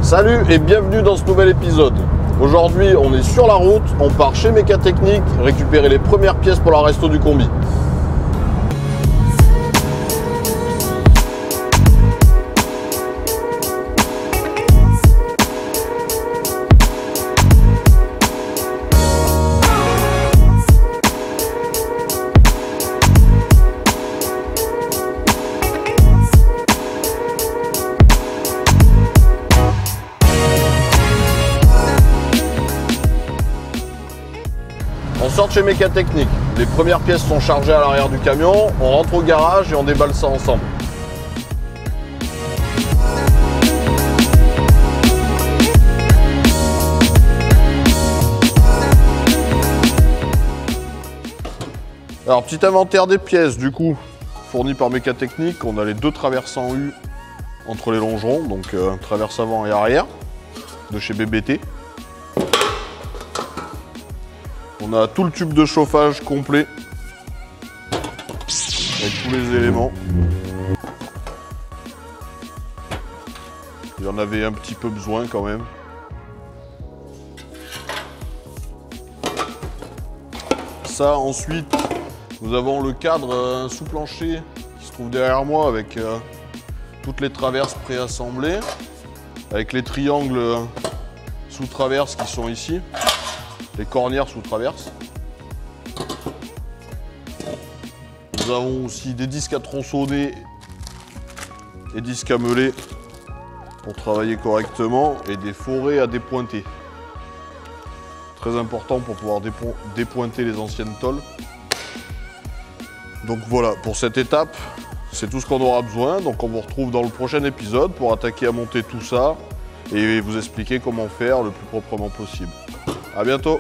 Salut et bienvenue dans ce nouvel épisode. Aujourd'hui, on est sur la route, on part chez Mécatechnique récupérer les premières pièces pour la resto du combi. On sort de chez Mécatechnique, les premières pièces sont chargées à l'arrière du camion, on rentre au garage et on déballe ça ensemble. Alors petit inventaire des pièces du coup, fourni par Mécatechnique, on a les deux traversants U entre les longerons, donc traverse avant et arrière, de chez BBT. On a tout le tube de chauffage complet, avec tous les éléments. Il y en avait un petit peu besoin quand même. Ça, ensuite, nous avons le cadre sous-plancher qui se trouve derrière moi avec toutes les traverses préassemblées, avec les triangles sous traverse qui sont ici. Les cornières sous traverse. Nous avons aussi des disques à tronçonner et disques à meuler pour travailler correctement et des forêts à dépointer. Très important pour pouvoir dépointer les anciennes tôles. Donc voilà, pour cette étape, c'est tout ce qu'on aura besoin. Donc on vous retrouve dans le prochain épisode pour attaquer à monter tout ça et vous expliquer comment faire le plus proprement possible. À bientôt!